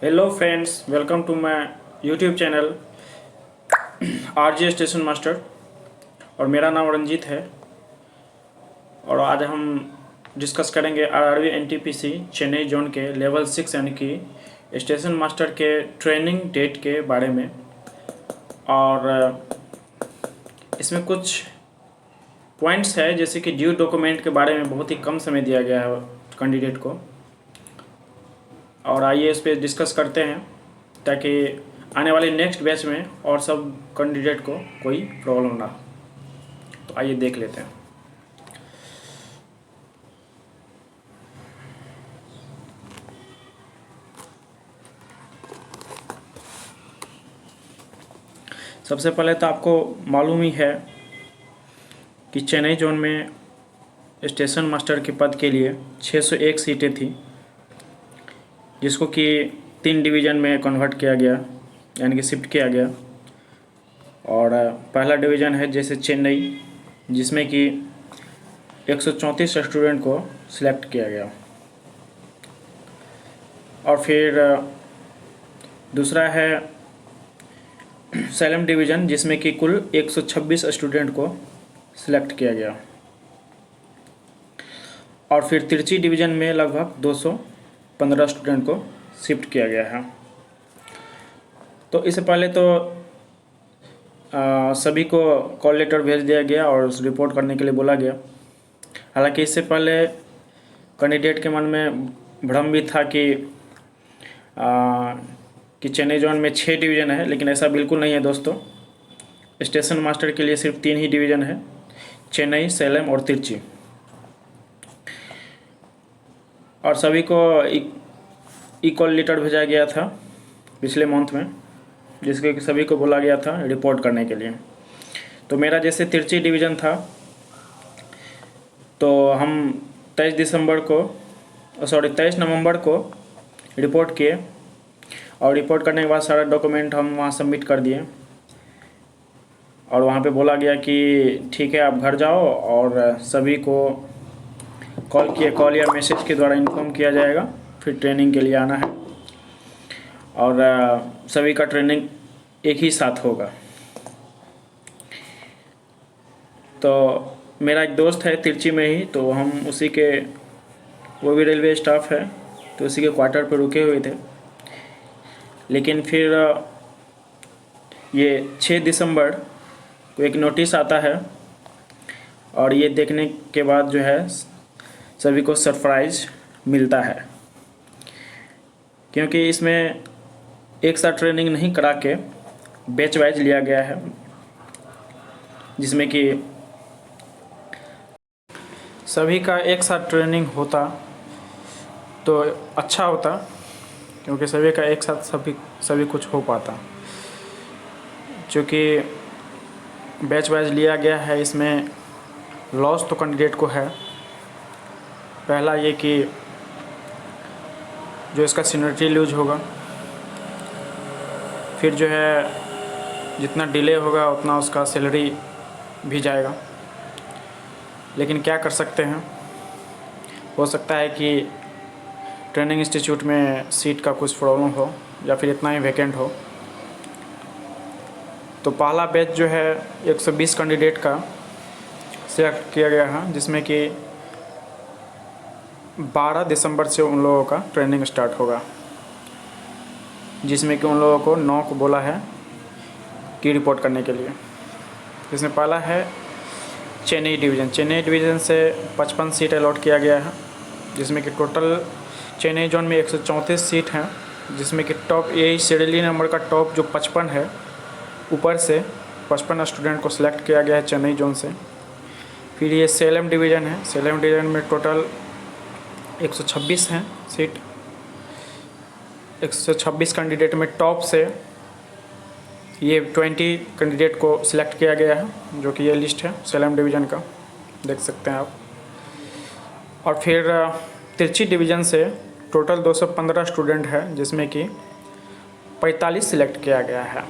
Hello friends, welcome to my YouTube channel RJ station master. और मेरा नाम रंजीत है। और आज हम डिस्कस करेंगे आरआरबी एनटीपीसी चेन्नई जोन के लेवल 6 यानी कि स्टेशन मास्टर के ट्रेनिंग डेट के बारे में। और इसमें कुछ पॉइंट्स है, जैसे कि ड्यू डॉक्यूमेंट के बारे में बहुत ही कम समय दिया गया है कैंडिडेट को। और आइए इस पर डिस्कस करते हैं ताकि आने वाले नेक्स्ट बैच में और सब कैंडिडेट को कोई प्रॉब्लम ना हो। तो आइए देख लेते हैं। सबसे पहले तो आपको मालूम ही है कि चेन्नई जोन में स्टेशन मास्टर के पद के लिए 601 सीटें थी, जिसको कि 3 डिवीज़न में कन्वर्ट किया गया, यानी कि शिफ्ट किया गया। और पहला डिवीज़न है जैसे चेन्नई, जिसमें कि 134 स्टूडेंट को सिलेक्ट किया गया। और फिर दूसरा है सैलम डिवीज़न, जिसमें कि कुल 126 स्टूडेंट को सिलेक्ट किया गया। और फिर तिरची डिवीज़न में लगभग 215 स्टूडेंट को शिफ्ट किया गया है। तो इससे पहले तो सभी को कॉल लेटर भेज दिया गया और रिपोर्ट करने के लिए बोला गया। हालांकि इससे पहले कैंडिडेट के मन में भ्रम भी था कि चेन्नई जोन में 6 डिवीज़न है, लेकिन ऐसा बिल्कुल नहीं है दोस्तों। स्टेशन मास्टर के लिए सिर्फ 3 ही डिवीज़न है, चेन्नई, सैलम और तिरची। और सभी को कॉल लेटर भेजा गया था पिछले मंथ में, जिसके सभी को बोला गया था रिपोर्ट करने के लिए। तो मेरा जैसे तिरची डिवीज़न था, तो हम 23 नवंबर को रिपोर्ट किए। और रिपोर्ट करने के बाद सारा डॉक्यूमेंट हम वहाँ सबमिट कर दिए। और वहाँ पे बोला गया कि ठीक है, आप घर जाओ और सभी को कॉल या मैसेज के द्वारा इन्फॉर्म किया जाएगा, फिर ट्रेनिंग के लिए आना है। और सभी का ट्रेनिंग एक ही साथ होगा। तो मेरा एक दोस्त है तिरची में ही, तो हम उसी के, वो भी रेलवे स्टाफ है, तो उसी के क्वार्टर पर रुके हुए थे। लेकिन फिर ये 6 दिसंबर को एक नोटिस आता है, और ये देखने के बाद जो है सभी को सरप्राइज मिलता है, क्योंकि इसमें एक साथ ट्रेनिंग नहीं करा के बैच वाइज लिया गया है, जिसमें कि सभी का एक साथ ट्रेनिंग होता तो अच्छा होता, क्योंकि सभी का एक साथ सभी कुछ हो पाता। क्योंकि बैच वाइज लिया गया है, इसमें लॉस तो कैंडिडेट को है। पहला ये कि जो इसका सीनियरिटी लूज होगा, फिर जो है जितना डिले होगा उतना उसका सैलरी भी जाएगा। लेकिन क्या कर सकते हैं, हो सकता है कि ट्रेनिंग इंस्टीट्यूट में सीट का कुछ प्रॉब्लम हो या फिर इतना ही वैकेंट हो। तो पहला बैच जो है 120 कैंडिडेट का सिलेक्ट किया गया है, जिसमें कि 12 दिसंबर से उन लोगों का ट्रेनिंग स्टार्ट होगा, जिसमें कि उन लोगों को 9 को बोला है कि रिपोर्ट करने के लिए। इसमें पहला है चेन्नई डिवीज़न से 55 सीट अलॉट किया गया है, जिसमें कि टोटल चेन्नई जोन में 134 सीट हैं, जिसमें कि टॉप यही सीरियली नंबर का टॉप जो 55 है, ऊपर से 55 स्टूडेंट को सिलेक्ट किया गया है चेन्नई जोन से। फिर ये सैलम डिवीज़न है, सैलम डिवीज़न में टोटल 126 हैं सीट। 126 कैंडिडेट में टॉप से ये 20 कैंडिडेट को सिलेक्ट किया गया है, जो कि ये लिस्ट है सैलम डिवीज़न का, देख सकते हैं आप। और फिर तिरची डिवीज़न से टोटल 215 स्टूडेंट है, जिसमें कि 45 सिलेक्ट किया गया है।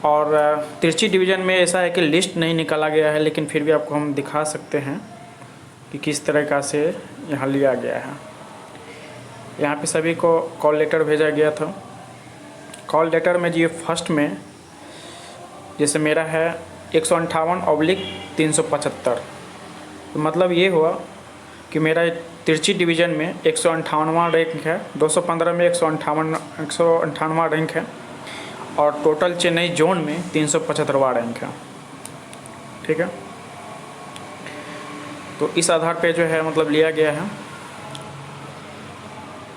और तिरची डिवीज़न में ऐसा है कि लिस्ट नहीं निकाला गया है, लेकिन फिर भी आपको हम दिखा सकते हैं कि किस तरह से यहाँ लिया गया है। यहाँ पे सभी को कॉल लेटर भेजा गया था। कॉल लेटर में जी फर्स्ट में जैसे मेरा है 158/375, तो मतलब ये हुआ कि मेरा तिरछी डिवीज़न में 158वां रैंक है, 215 में 158वां रैंक है, और टोटल चेन्नई जोन में 375वां रैंक है। ठीक है, तो इस आधार पे जो है मतलब लिया गया है।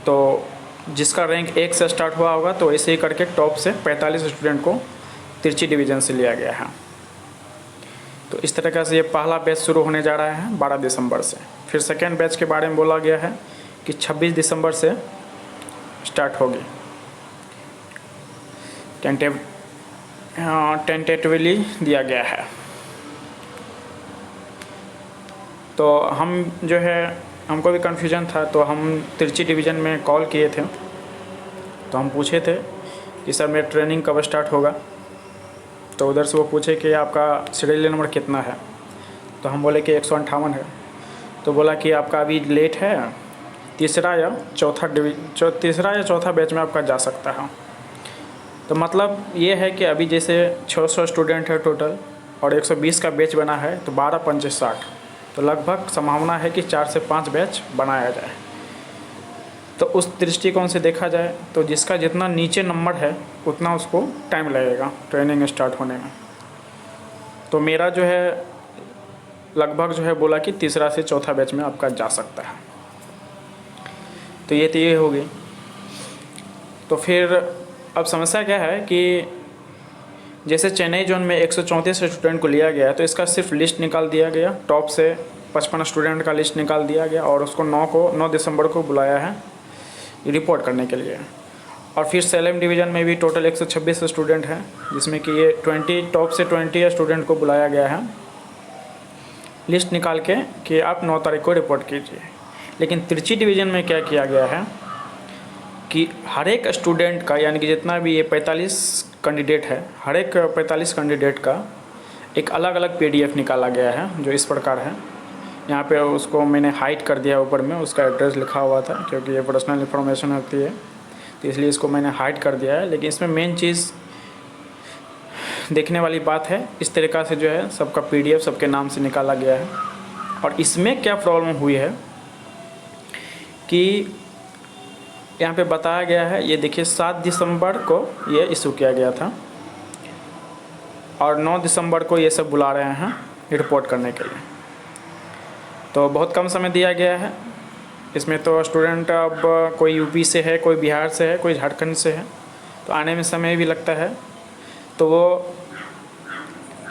तो जिसका रैंक 1 से स्टार्ट हुआ होगा तो ऐसे ही करके टॉप से 45 स्टूडेंट को तिरछी डिवीज़न से लिया गया है। तो इस तरीक़े से ये पहला बैच शुरू होने जा रहा है 12 दिसंबर से। फिर सेकेंड बैच के बारे में बोला गया है कि 26 दिसंबर से स्टार्ट होगी। टेंटेटिवली दिया गया है। तो हम जो है, हमको भी कन्फ्यूजन था, तो हम तिरछी डिवीज़न में कॉल किए थे। तो हम पूछे थे कि सर मेरा ट्रेनिंग कब स्टार्ट होगा। तो उधर से वो पूछे कि आपका सीरियल नंबर कितना है। तो हम बोले कि 158 है। तो बोला कि आपका अभी लेट है, तीसरा या चौथा बैच में आपका जा सकता है। तो मतलब ये है कि अभी जैसे 600 स्टूडेंट है टोटल और 120 का बैच बना है, तो 12 पंचे 60, तो लगभग संभावना है कि 4 से 5 बैच बनाया जाए। तो उस दृष्टिकोण से देखा जाए तो जिसका जितना नीचे नंबर है उतना उसको टाइम लगेगा ट्रेनिंग स्टार्ट होने में। तो मेरा जो है लगभग जो है बोला कि तीसरा से चौथा बैच में आपका जा सकता है। तो ये होगी। तो फिर अब समस्या क्या है कि जैसे चेन्नई जोन में 134 स्टूडेंट को लिया गया है, तो इसका सिर्फ लिस्ट निकाल दिया गया। टॉप से 55 स्टूडेंट का लिस्ट निकाल दिया गया और उसको 9 दिसंबर को बुलाया है रिपोर्ट करने के लिए। और फिर सेलेम डिवीज़न में भी टोटल 126 स्टूडेंट हैं, जिसमें कि ये टॉप से 20 स्टूडेंट को बुलाया गया है लिस्ट निकाल के कि आप 9 तारीख को रिपोर्ट कीजिए। लेकिन तिरछी डिवीज़न में क्या किया गया है कि हर एक स्टूडेंट का, यानी कि जितना भी ये 45 कैंडिडेट है, हर एक 45 कैंडिडेट का एक अलग अलग PDF निकाला गया है, जो इस प्रकार है। यहाँ पे उसको मैंने हाइड कर दिया ऊपर में, उसका एड्रेस लिखा हुआ था, क्योंकि ये पर्सनल इन्फॉर्मेशन होती है, तो इसलिए इसको मैंने हाइड कर दिया है। लेकिन इसमें मेन चीज़ देखने वाली बात है, इस तरीक़ा से जो है सबका PDF सबके नाम से निकाला गया है। और इसमें क्या प्रॉब्लम हुई है कि यहाँ पे बताया गया है, ये देखिए 7 दिसंबर को ये इशू किया गया था और 9 दिसंबर को ये सब बुला रहे हैं रिपोर्ट करने के लिए। तो बहुत कम समय दिया गया है इसमें। तो स्टूडेंट अब कोई यूपी से है, कोई बिहार से है, कोई झारखंड से है, तो आने में समय भी लगता है। तो वो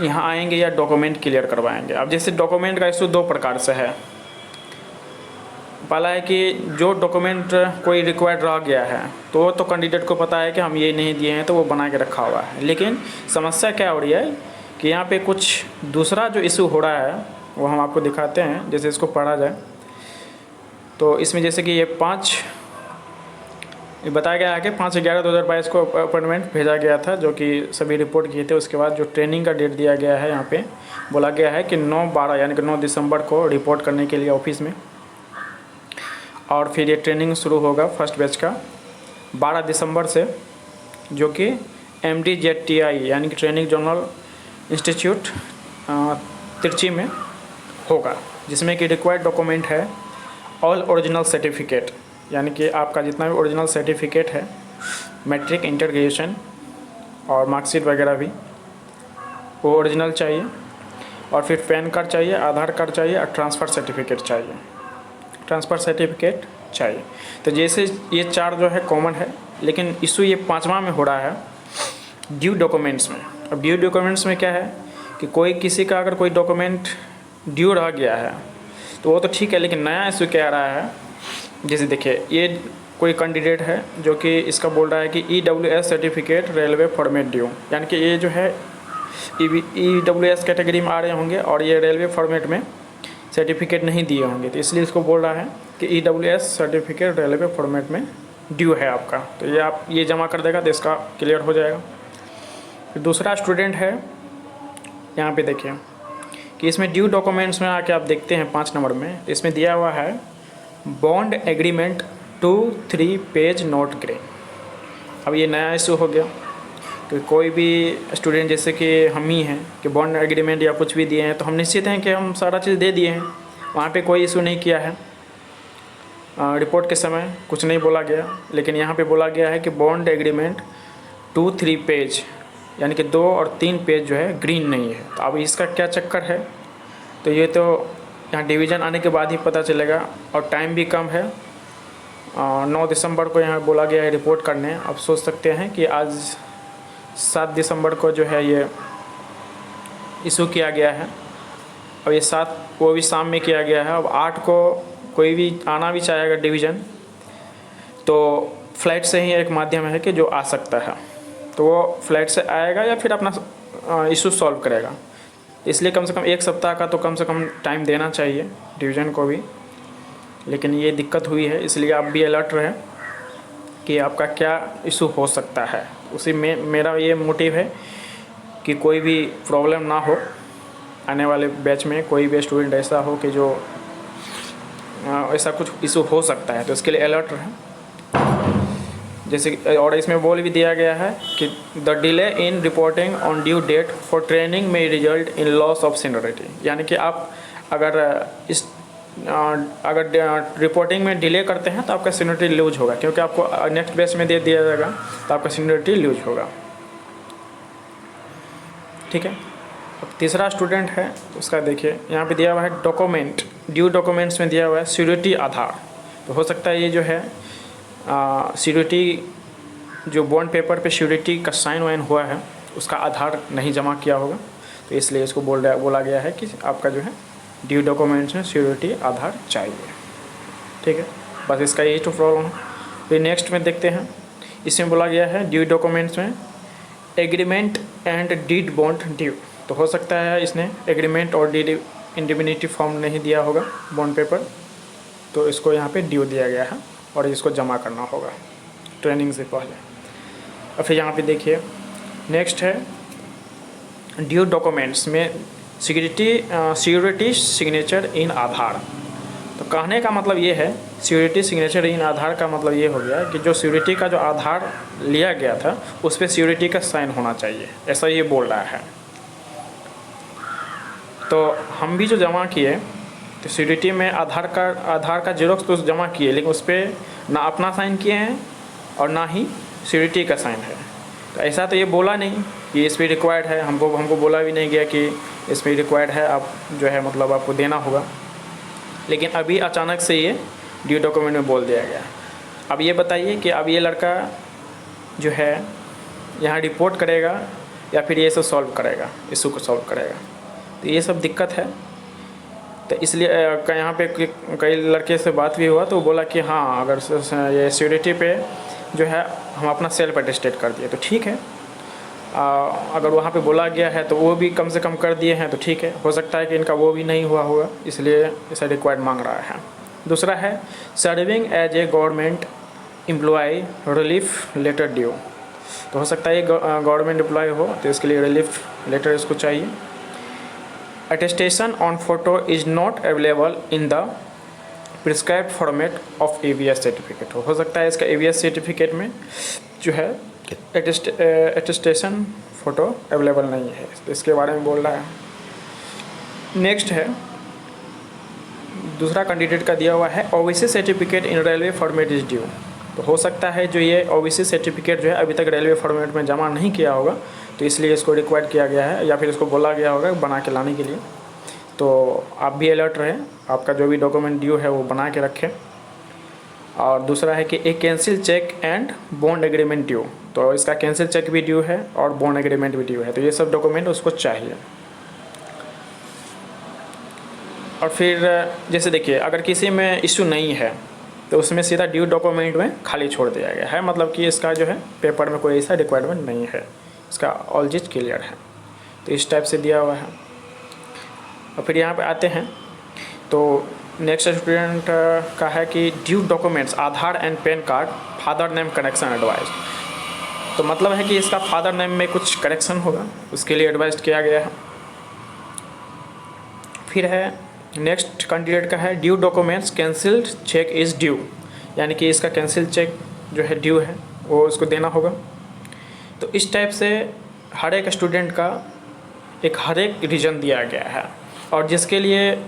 यहाँ आएंगे या डॉक्यूमेंट क्लियर करवाएंगे। अब जैसे डॉक्यूमेंट का इशू 2 प्रकार से है। पहला है कि जो डॉक्यूमेंट कोई रिक्वायर्ड रह गया है, तो कैंडिडेट को पता है कि हम ये नहीं दिए हैं, तो वो बना के रखा हुआ है। लेकिन समस्या क्या हो रही है कि यहाँ पे कुछ दूसरा जो इशू हो रहा है वो हम आपको दिखाते हैं। जैसे इसको पढ़ा जाए तो इसमें जैसे कि ये बताया गया है कि 5/11/2022 को अपॉइंटमेंट भेजा गया था, जो कि सभी रिपोर्ट किए थे। उसके बाद जो ट्रेनिंग का डेट दिया गया है, यहाँ पे बोला गया है कि 9/12 यानी कि 9 दिसंबर को रिपोर्ट करने के लिए ऑफिस में। और फिर ये ट्रेनिंग शुरू होगा फर्स्ट बैच का 12 दिसंबर से, जो कि MDZTI यानी कि ट्रेनिंग जोनल इंस्टीट्यूट तिरछी में होगा, जिसमें कि रिक्वायर्ड डॉक्यूमेंट है ऑल ओरिजिनल सर्टिफिकेट, यानी कि आपका जितना भी ओरिजिनल सर्टिफिकेट है, मैट्रिक, इंटर, ग्रेजुएशन और मार्कशीट वगैरह भी वो ओरिजिनल चाहिए। और फिर पैन कार्ड चाहिए, आधार कार्ड चाहिए और ट्रांसफ़र सर्टिफिकेट चाहिए। तो जैसे ये 4 जो है कॉमन है, लेकिन इशू ये 5वां में हो रहा है ड्यू डॉक्यूमेंट्स में। अब ड्यू डॉक्यूमेंट्स में क्या है कि कोई किसी का अगर कोई डॉक्यूमेंट ड्यू रह गया है तो वो तो ठीक है, लेकिन नया इशू क्या आ रहा है। जैसे देखिए, ये कोई कैंडिडेट है जो कि इसका बोल रहा है कि EWS certificate railway format due, यानी कि ये जो है EWS कैटेगरी में आ रहे होंगे और ये रेलवे फॉर्मेट में सर्टिफिकेट नहीं दिए होंगे, तो इसलिए इसको बोल रहा है कि EWS सर्टिफिकेट रेलवे फॉर्मेट में ड्यू है आपका। तो ये आप ये जमा कर देगा तो इसका क्लियर हो जाएगा। फिर दूसरा स्टूडेंट है, यहाँ पे देखिए कि इसमें ड्यू डॉक्यूमेंट्स में आके आप देखते हैं 5 नंबर में, इसमें दिया हुआ है bond agreement 2-3 page note green. अब ये नया इशू हो गया कि कोई भी स्टूडेंट जैसे कि हम ही हैं कि बॉन्ड एग्रीमेंट या कुछ भी दिए हैं तो हम निश्चित हैं कि हम सारा चीज़ दे दिए हैं, वहाँ पे कोई इशू नहीं किया है। रिपोर्ट के समय कुछ नहीं बोला गया, लेकिन यहाँ पे बोला गया है कि बॉन्ड एग्रीमेंट 2-3 पेज यानी कि 2 और 3 पेज जो है ग्रीन नहीं है। तो अब इसका क्या चक्कर है, तो ये तो यहाँ डिवीज़न आने के बाद ही पता चलेगा और टाइम भी कम है। 9 दिसंबर को यहाँ बोला गया है रिपोर्ट करने। अब सोच सकते हैं कि आज 7 दिसंबर को जो है ये इशू किया गया है और ये 7 वो भी शाम में किया गया है। अब 8 को कोई भी आना भी चाहेगा डिवीज़न तो फ्लाइट से ही एक माध्यम है कि जो आ सकता है, तो वो फ्लाइट से आएगा या फिर अपना इशू सॉल्व करेगा। इसलिए कम से कम 1 सप्ताह का तो कम से कम टाइम देना चाहिए डिवीज़न को भी, लेकिन ये दिक्कत हुई है। इसलिए आप भी अलर्ट रहें कि आपका क्या इशू हो सकता है। उसी में मेरा ये मोटिव है कि कोई भी प्रॉब्लम ना हो, आने वाले बैच में कोई भी स्टूडेंट ऐसा हो कि जो ऐसा कुछ इशू हो सकता है, तो इसके लिए अलर्ट रहें। जैसे और इसमें बोल भी दिया गया है कि the delay in reporting on due date for training में result in loss of seniority, यानी कि आप अगर रिपोर्टिंग में डिले करते हैं तो आपका सीनियरिटी लूज होगा, क्योंकि आपको नेक्स्ट बैच में दे दिया जाएगा तो आपका सीनियरिटी लूज होगा। ठीक है। अब तीसरा स्टूडेंट है, उसका देखिए यहाँ पे दिया हुआ है डॉक्यूमेंट, ड्यू डॉक्यूमेंट्स में दिया हुआ है सिक्योरिटी आधार। तो हो सकता है ये जो है सिक्योरिटी जो बॉन्ड पेपर पे सिक्योरिटी का साइन वाइन हुआ है उसका आधार नहीं जमा किया होगा, तो इसलिए इसको बोला गया है कि आपका जो है ड्यू डॉक्यूमेंट्स में सिक्योरिटी आधार चाहिए। ठीक है, बस इसका यही तो प्रॉब्लम है। फिर नेक्स्ट में देखते हैं, इसमें बोला गया है ड्यू डॉक्यूमेंट्स में agreement and deed bond due. तो हो सकता है इसने एग्रीमेंट और डीड इंडिमिनिटी फॉर्म नहीं दिया होगा बॉन्ड पेपर, तो इसको यहाँ पे ड्यू दिया गया है और इसको जमा करना होगा ट्रेनिंग से पहले। और फिर यहाँ पे देखिए नेक्स्ट है ड्यू डॉक्यूमेंट्स में सिक्योरिटी सिग्नेचर इन आधार। तो कहने का मतलब ये है सिक्योरिटी सिग्नेचर इन आधार का मतलब ये हो गया कि जो सिक्योरिटी का जो आधार लिया गया था उस पर सिक्योरिटी का साइन होना चाहिए, ऐसा ये बोल रहा है। तो हम भी जो जमा किए तो सिक्योरिटी में आधार का जेरोक्स तो जमा किए, लेकिन उस पर ना अपना साइन किए हैं और ना ही सिक्योरिटी का साइन है। तो ऐसा तो ये बोला नहीं कि इस पर रिक्वायर्ड है, हमको बोला भी नहीं गया कि इस पर रिक्वायर्ड है, आप जो है मतलब आपको देना होगा। लेकिन अभी अचानक से ये ड्यू डॉक्यूमेंट में बोल दिया गया। अब ये बताइए कि अब ये लड़का जो है यहाँ रिपोर्ट करेगा या फिर ये सब सॉल्व करेगा, इशू को सॉल्व करेगा, तो ये सब दिक्कत है। तो इसलिए यहाँ पे कई लड़के से बात भी हुआ तो बोला कि हाँ अगर ये सिक्योरिटी पे जो है हम अपना सेल्फ अटेस्टेड कर दिए तो ठीक है, अगर वहाँ पे बोला गया है तो वो भी कम से कम कर दिए हैं तो ठीक है। हो सकता है कि इनका वो भी नहीं हुआ होगा, इसलिए ऐसा रिक्वायर्ड मांग रहा है। दूसरा है serving as a government employ relief letter due. तो हो सकता है ये गवर्नमेंट एम्प्लॉय हो तो इसके लिए रिलीफ लेटर इसको चाहिए। Attestation on photo is not available in the prescribed format of AVS certificate. हो सकता है इसका AVS सर्टिफिकेट में जो है अटेस्टेशन फ़ोटो अवेलेबल नहीं है, तो इसके बारे में बोल रहा है। नेक्स्ट है दूसरा कैंडिडेट का दिया हुआ है OBC certificate in railway format is due. तो हो सकता है जो ये OBC सर्टिफिकेट जो है अभी तक रेलवे फॉर्मेट में जमा नहीं किया होगा, तो इसलिए इसको रिक्वायर्ड किया गया है या फिर इसको बोला गया होगा बना के लाने के लिए। तो आप भी अलर्ट रहें, आपका जो भी डॉक्यूमेंट ड्यू है वो बना के रखें। और दूसरा है कि एक cancel cheque and bond agreement due. तो इसका कैंसिल चेक भी ड्यू है और बॉन्ड एग्रीमेंट भी ड्यू है, तो ये सब डॉक्यूमेंट उसको चाहिए। और फिर जैसे देखिए अगर किसी में इशू नहीं है तो उसमें सीधा ड्यू डॉक्यूमेंट में खाली छोड़ दिया गया है, मतलब कि इसका जो है पेपर में कोई ऐसा रिक्वायरमेंट नहीं है, इसका ऑल चीज़ क्लियर है। तो इस टाइप से दिया हुआ है। और फिर यहाँ पे आते हैं तो नेक्स्ट स्टूडेंट का है कि due documents Aadhaar and pan card father name correction advice. तो मतलब है कि इसका फादर नेम में कुछ करेक्शन होगा, उसके लिए एडवाइज किया गया है। फिर है नेक्स्ट कैंडिडेट का है due documents cancelled cheque is due, यानी कि इसका कैंसिल चेक जो है ड्यू है वो उसको देना होगा। तो इस टाइप से हर एक स्टूडेंट का हर एक रीज़न दिया गया है, और जिसके लिए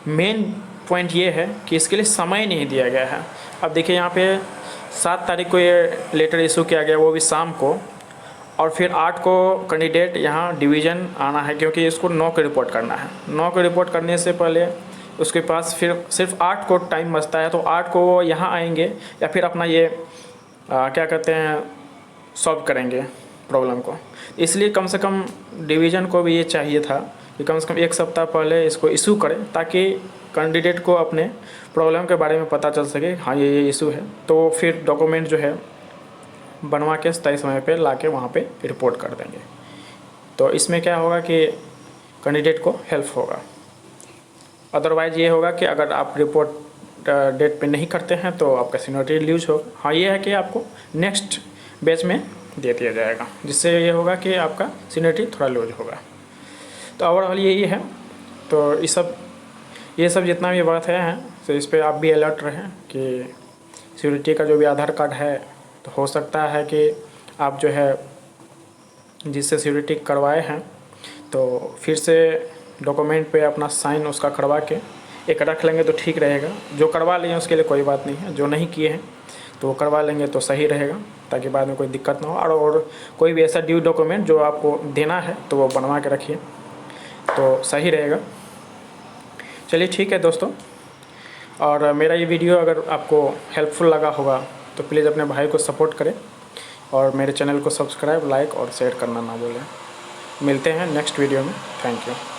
मेन पॉइंट ये है कि इसके लिए समय नहीं दिया गया है। अब देखिए यहाँ पे 7 तारीख को ये लेटर इशू किया गया, वो भी शाम को, और फिर 8 को कैंडिडेट यहाँ डिवीज़न आना है, क्योंकि इसको 9 को रिपोर्ट करना है। 9 को रिपोर्ट करने से पहले उसके पास फिर सिर्फ 8 को टाइम बचता है, तो 8 को वो यहाँ आएंगे या फिर अपना ये क्या कहते हैं सॉल्व करेंगे प्रॉब्लम को। इसलिए कम से कम डिवीज़न को भी ये चाहिए था कि कम से कम 1 सप्ताह पहले इसको इशू करें, ताकि कैंडिडेट को अपने प्रॉब्लम के बारे में पता चल सके, हाँ ये इशू है, तो फिर डॉक्यूमेंट जो है बनवा के तय समय पे ला के वहाँ पर रिपोर्ट कर देंगे। तो इसमें क्या होगा कि कैंडिडेट को हेल्प होगा। अदरवाइज़ ये होगा कि अगर आप रिपोर्ट डेट पे नहीं करते हैं तो आपका सीनियरिटी लूज होगा। हाँ ये है कि आपको नेक्स्ट बैच में दे दिया जाएगा, जिससे ये होगा कि आपका सीनियरिटी थोड़ा लूज होगा। तो ओवरऑल यही है। तो ये सब जितना भी बात है तो इस पर आप भी अलर्ट रहें कि सिक्योरिटी का जो भी आधार कार्ड है, तो हो सकता है कि आप जो है जिससे सिक्योरिटी करवाए हैं तो फिर से डॉक्यूमेंट पे अपना साइन उसका करवा के एक रख लेंगे तो ठीक रहेगा। जो करवा लिए उसके लिए कोई बात नहीं है, जो नहीं किए हैं तो वो करवा लेंगे तो सही रहेगा, ताकि बाद में कोई दिक्कत ना हो। और कोई भी ऐसा ड्यू डॉक्यूमेंट जो आपको देना है तो वो बनवा के रखिए तो सही रहेगा। चलिए ठीक है दोस्तों, और मेरा ये वीडियो अगर आपको हेल्पफुल लगा होगा तो प्लीज़ अपने भाई को सपोर्ट करें, और मेरे चैनल को सब्सक्राइब, लाइक और शेयर करना ना भूलें। मिलते हैं नेक्स्ट वीडियो में। Thank you.